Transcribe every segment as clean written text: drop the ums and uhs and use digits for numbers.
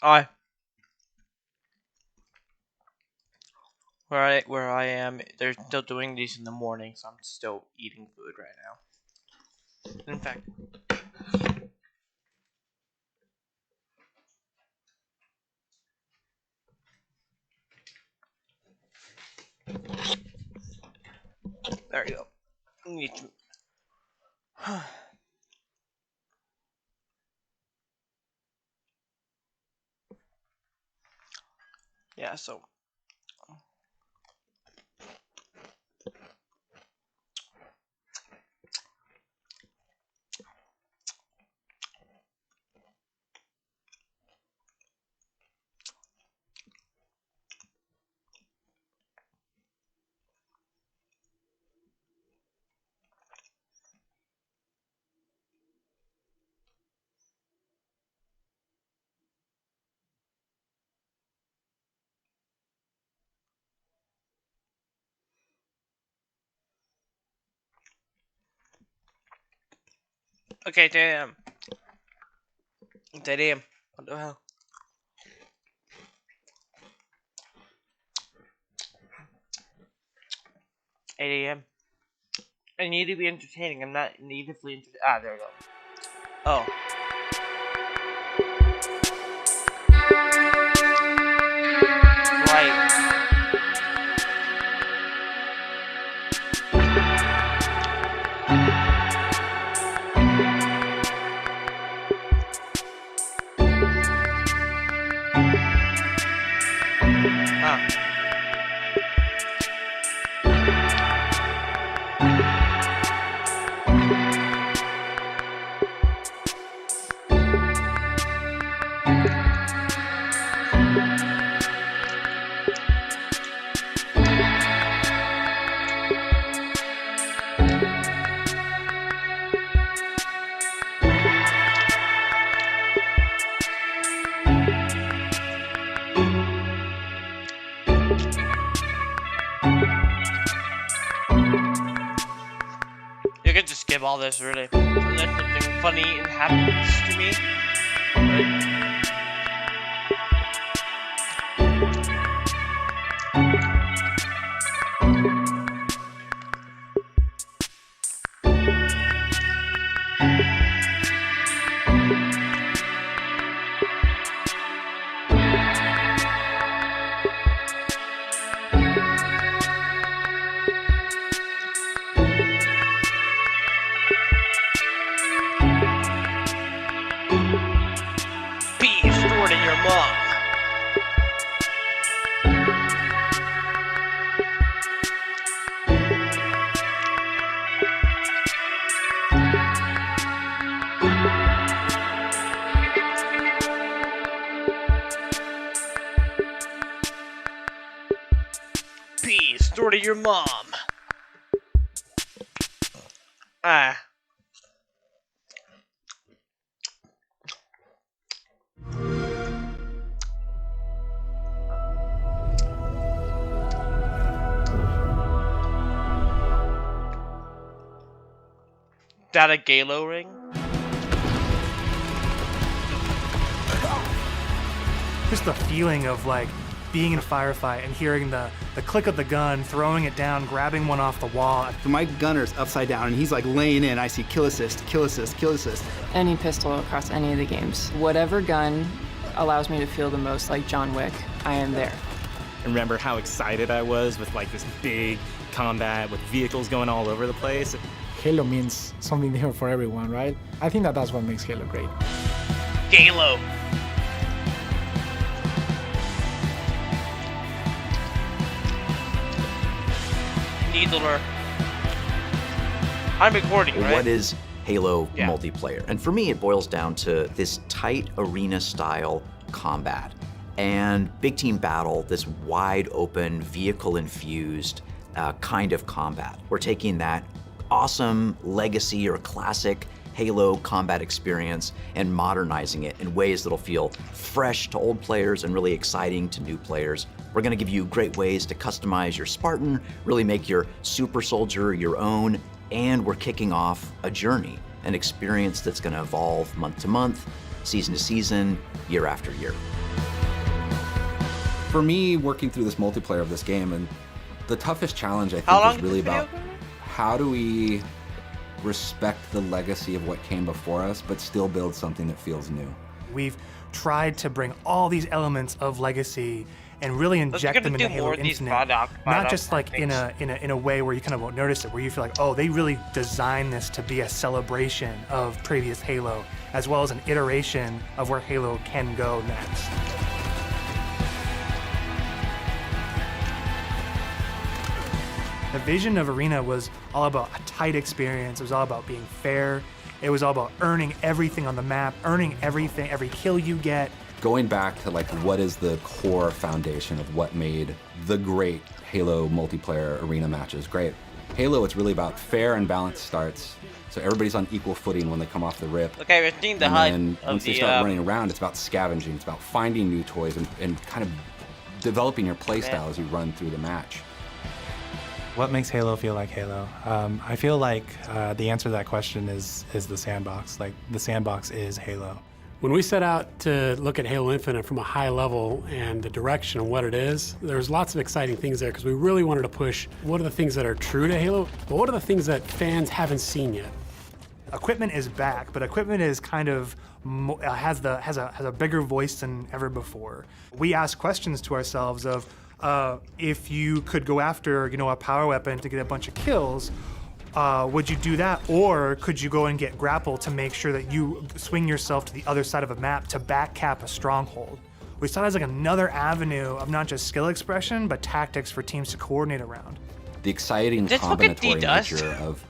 I where I am, they're still doing these in the morning, so I'm still eating food right now. In fact, there you go. Need to- yeah, so okay, 10 a.m. 10 a.m. What the hell? 8 a.m. I need to be entertaining. I'm not natively entertaining. Ah, there we go. Oh. Right. Ah. You could just skip all this, really. Unless something funny happens to me. Right? Pee stored in your mug. Pee stored in your mom. Ah. That a Galo ring? Just the feeling of like being in a firefight and hearing the click of the gun, throwing it down, grabbing one off the wall. So my gunner's upside down and he's like laying in. I see kill assist, kill assist, kill assist. Any pistol across any of the games. Whatever gun allows me to feel the most like John Wick, I am there. I remember how excited I was with like this big combat with vehicles going all over the place. Halo means something different for everyone, right? I think that's what makes Halo great. Galo. Needler. I'm recording, right? What is Halo Yeah. multiplayer? And for me, it boils down to this tight arena-style combat and big team battle, this wide open, vehicle-infused kind of combat. We're taking that awesome legacy or classic Halo combat experience and modernizing it in ways that'll feel fresh to old players and really exciting to new players. We're gonna give you great ways to customize your Spartan, really make your super soldier your own, and we're kicking off a journey, an experience that's gonna evolve month to month, season to season, year after year. For me, working through this multiplayer of this game, and the toughest challenge I How long think is really did the video about go? how do we respect the legacy of what came before us, but still build something that feels new. We've tried to bring all these elements of legacy and really inject them into Halo Infinite. Not just like in a way where you kind of won't notice it, where you feel like, oh, they really designed this to be a celebration of previous Halo, as well as an iteration of where Halo can go next. The vision of Arena was all about a tight experience. It was all about being fair. It was all about earning everything on the map, earning everything, every kill you get. Going back to like what is the core foundation of what made the great Halo multiplayer arena matches great. Halo, it's really about fair and balanced starts. So everybody's on equal footing when they come off the rip. Okay, we're seeing the and HUD then of once they the, start running around, it's about scavenging. It's about finding new toys and kind of developing your playstyle as you run through the match. What makes Halo feel like Halo? I feel like the answer to that question is the sandbox. Like, the sandbox is Halo. When we set out to look at Halo Infinite from a high level and the direction of what it is, there's lots of exciting things there because we really wanted to push what are the things that are true to Halo, but what are the things that fans haven't seen yet. Equipment is back, but equipment is kind of has a bigger voice than ever before. We ask questions to ourselves of if you could go after a power weapon to get a bunch of kills, would you do that, or could you go and get grapple to make sure that you swing yourself to the other side of a map to back cap a stronghold? We saw it as like another avenue of not just skill expression, but tactics for teams to coordinate around. The exciting combinatory nature of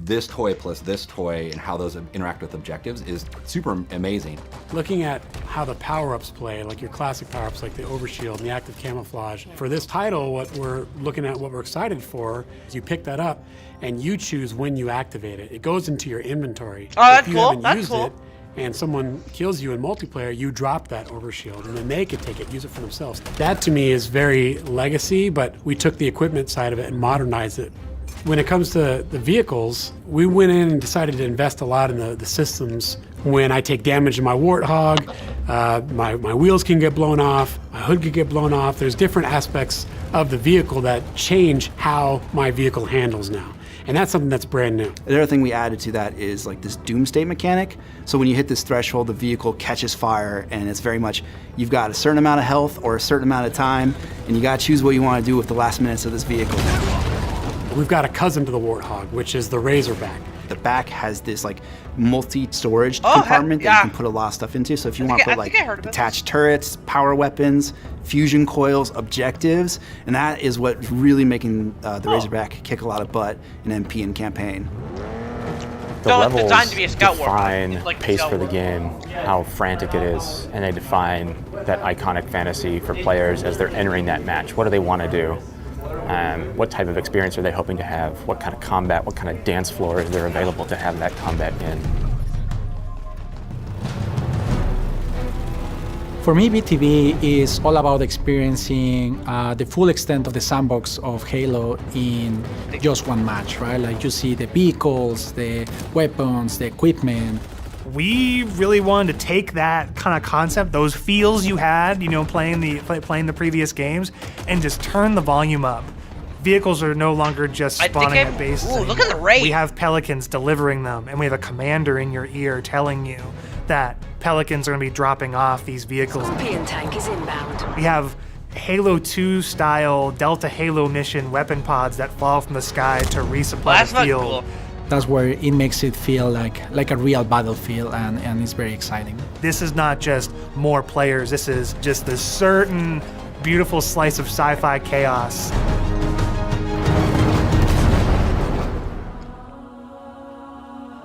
this toy plus this toy and how those interact with objectives is super amazing. Looking at how the power-ups play, like your classic power-ups like the overshield and the active camouflage. For this title, what we're looking at, what we're excited for, is you pick that up and you choose when you activate it. It goes into your inventory. Oh, that's if you cool. haven't That's used cool. it, and someone kills you in multiplayer, you drop that overshield, and then they could take it, use it for themselves. That to me is very legacy, but we took the equipment side of it and modernized it. When it comes to the vehicles, we went in and decided to invest a lot in the systems. When I take damage in my Warthog, my wheels can get blown off, my hood can get blown off. There's different aspects of the vehicle that change how my vehicle handles now. And that's something that's brand new. The other thing we added to that is like this doomsday mechanic. So when you hit this threshold, the vehicle catches fire, and it's very much, you've got a certain amount of health or a certain amount of time, and you gotta choose what you wanna do with the last minutes of this vehicle. We've got a cousin to the Warthog, which is the Razorback. The back has this like multi-storage compartment that you can put a lot of stuff into. So if you want to put like detached turrets, power weapons, fusion coils, objectives, and that is what's really making the Razorback kick a lot of butt in MP and campaign. The levels define pace for the game, how frantic it is, and they define that iconic fantasy for players as they're entering that match. What do they want to do? What type of experience are they hoping to have? What kind of combat, what kind of dance floor is there available to have that combat in? For me, BTV is all about experiencing the full extent of the sandbox of Halo in just one match, right? Like you see the vehicles, the weapons, the equipment. We really wanted to take that kind of concept, those feels you had, playing the previous games, and just turn the volume up. Vehicles are no longer just spawning at bases. Ooh, look at the rate. We have Pelicans delivering them, and we have a commander in your ear telling you that Pelicans are going to be dropping off these vehicles. Scorpion tank is inbound. We have Halo 2 style Delta Halo mission weapon pods that fall from the sky to resupply the field. Cool. That's where it makes it feel like a real battlefield, and it's very exciting. This is not just more players, this is just this certain beautiful slice of sci-fi chaos.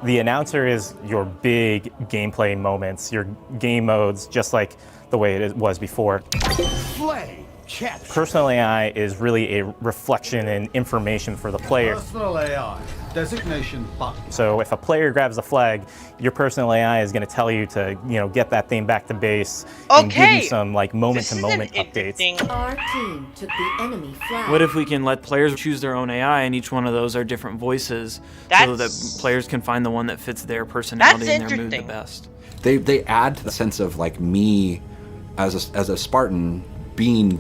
The announcer is your big gameplay moments, your game modes, just like the way it was before. Flame capture. Personal AI is really a reflection and information for the player. Personal AI. Designation button. So if a player grabs a flag, your personal AI is going to tell you to, get that thing back to base and give you some like moment-to-moment updates. Our team took the enemy flag. What if we can let players choose their own AI, and each one of those are different voices, so that players can find the one that fits their personality and their mood the best? They add to the sense of like me as a Spartan being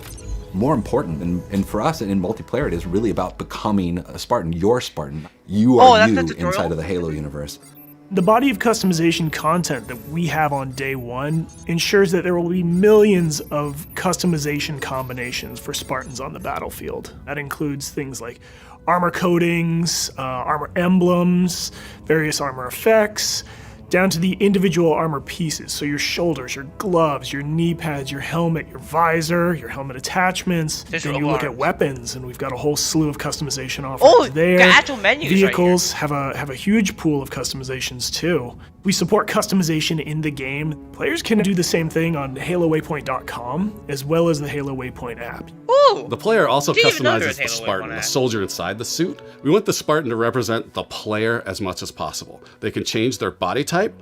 more important. And for us in multiplayer, it is really about becoming a Spartan. You're Spartan. You are you inside of the Halo universe. The body of customization content that we have on day one ensures that there will be millions of customization combinations for Spartans on the battlefield. That includes things like armor coatings, armor emblems, various armor effects, down to the individual armor pieces. So your shoulders, your gloves, your knee pads, your helmet, your visor, your helmet attachments. Then you look at weapons, and we've got a whole slew of customization offerings there. Actual menus Vehicles have a huge pool of customizations too. We support customization in the game. Players can do the same thing on HaloWaypoint.com, as well as the Halo Waypoint app. Ooh, the player also customizes the Halo Spartan, Waypoint the soldier inside the suit. We want the Spartan to represent the player as much as possible. They can change their body type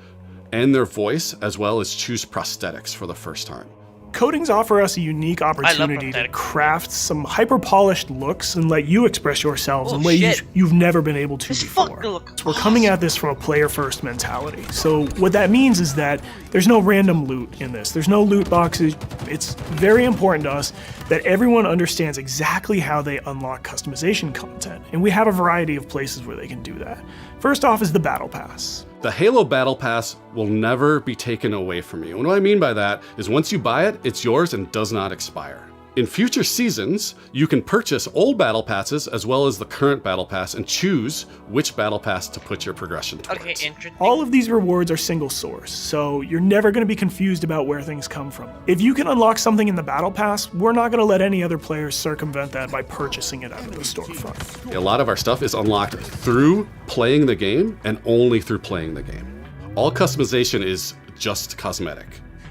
and their voice, as well as choose prosthetics for the first time. Coatings offer us a unique opportunity to craft some hyper-polished looks and let you express yourselves in ways you've never been able to before. So we're coming at this from a player-first mentality. So what that means is that there's no random loot in this. There's no loot boxes. It's very important to us that everyone understands exactly how they unlock customization content, and we have a variety of places where they can do that. First off is the Battle Pass. The Halo Battle Pass will never be taken away from you. And what I mean by that is once you buy it, it's yours and does not expire. In future seasons, you can purchase old Battle Passes as well as the current Battle Pass and choose which Battle Pass to put your progression towards. Okay, interesting. All of these rewards are single source, so you're never going to be confused about where things come from. If you can unlock something in the Battle Pass, we're not going to let any other players circumvent that by purchasing it out of the storefront. A lot of our stuff is unlocked through playing the game and only through playing the game. All customization is just cosmetic.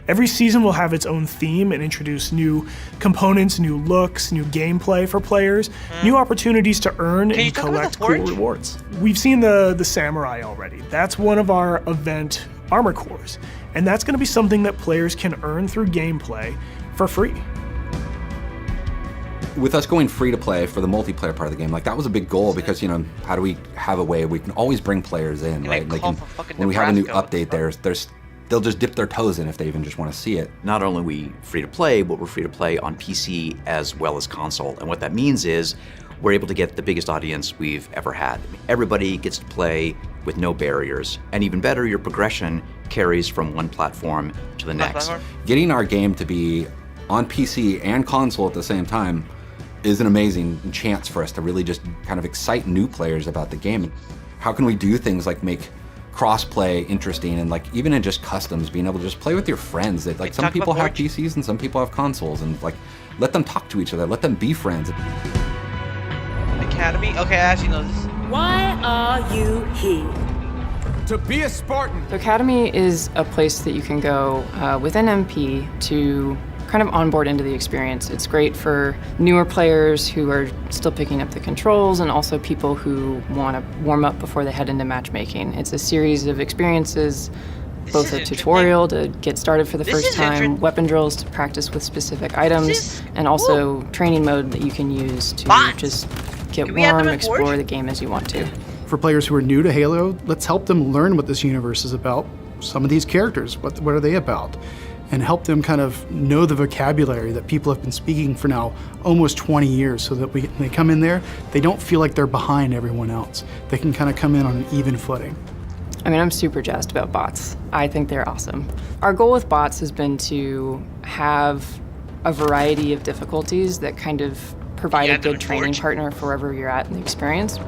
Every season will have its own theme and introduce new components, new looks, new gameplay for players, new opportunities to earn and collect cool rewards. We've seen the Samurai already. That's one of our event armor cores, and that's going to be something that players can earn through gameplay for free. With us going free to play for the multiplayer part of the game, like that was a big goal because, you know, how do we have a way we can always bring players in, right? Like when we have a new update, they'll just dip their toes in if they even just want to see it. Not only are we free to play, but we're free to play on PC as well as console. And what that means is we're able to get the biggest audience we've ever had. Everybody gets to play with no barriers. And even better, your progression carries from one platform to the next. Getting our game to be on PC and console at the same time is an amazing chance for us to really just kind of excite new players about the game. How can we do things like make cross-play interesting, and like even in just customs, being able to just play with your friends. That like some people have PCs and some people have consoles, and like let them talk to each other, let them be friends. Academy? Okay, I actually know this. Why are you here? To be a Spartan. So Academy is a place that you can go within MP to kind of onboard into the experience. It's great for newer players who are still picking up the controls, and also people who want to warm up before they head into matchmaking. It's a series of experiences, both a tutorial to get started for the first time, weapon drills to practice with specific items, and also training mode that you can use to just get warm, explore the game as you want to. For players who are new to Halo, let's help them learn what this universe is about. Some of these characters, what are they about? And help them kind of know the vocabulary that people have been speaking for now almost 20 years, so that when they come in there, they don't feel like they're behind everyone else. They can kind of come in on an even footing. I mean, I'm super jazzed about bots. I think they're awesome. Our goal with bots has been to have a variety of difficulties that kind of provide a good training partner for wherever you're at in the experience.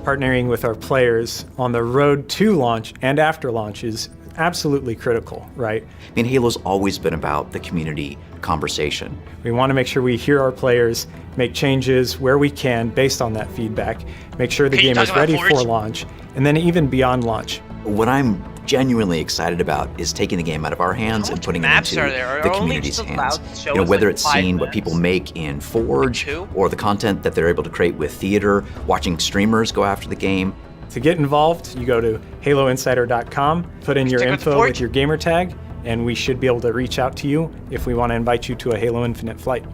Partnering with our players on the road to launch and after launch is absolutely critical, right? I mean, Halo's always been about the community conversation. We want to make sure we hear our players, make changes where we can based on that feedback, make sure the game is ready for launch, and then even beyond launch. What I'm genuinely excited about is taking the game out of our hands and putting it into the community's hands. You know, whether it's seeing what people make in Forge or the content that they're able to create with theater, watching streamers go after the game. To get involved, you go to haloinsider.com, put in your info with your gamer tag, and we should be able to reach out to you if we want to invite you to a Halo Infinite flight.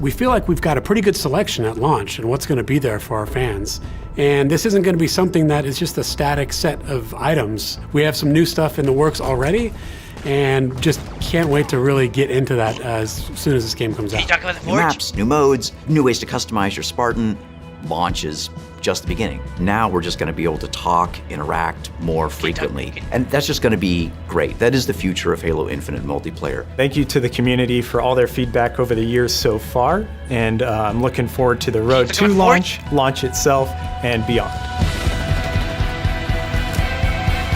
We feel like we've got a pretty good selection at launch and what's going to be there for our fans. And this isn't going to be something that is just a static set of items. We have some new stuff in the works already, and just can't wait to really get into that as soon as this game comes out. Can you talk about the New Forge? maps, new modes, new ways to customize your Spartan. Launch is just the beginning. Now we're just going to be able to talk, interact more frequently, and that's just going to be great. That is the future of Halo Infinite multiplayer. Thank you to the community for all their feedback over the years so far, and I'm looking forward to the road to launch itself, and beyond.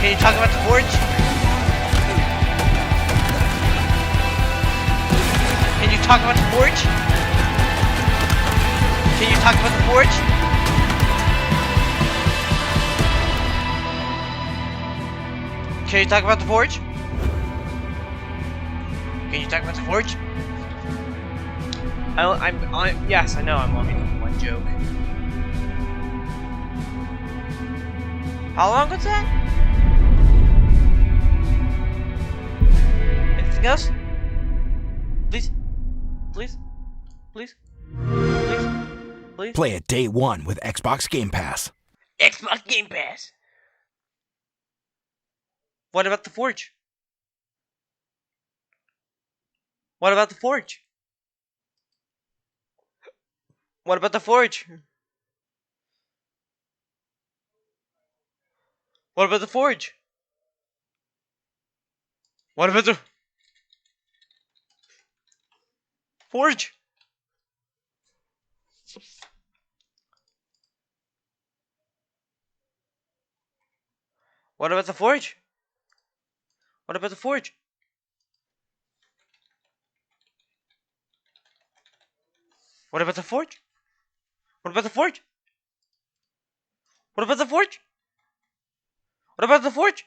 Can you talk about the Forge? Can you talk about the Forge? Can you talk about the Forge? Can you talk about the Forge? Can you talk about the Forge? Yes, I know I'm only making one joke. How long was that? Anything else? Please? Please? Please? Please? Please? Play it day one with Xbox Game Pass. Xbox Game Pass. What about the Forge? What about the Forge? What about the Forge? What about the Forge? What about the Forge? What about the Forge? What about the Forge? What about the Forge? What about the Forge? What about the Forge? What about the Forge?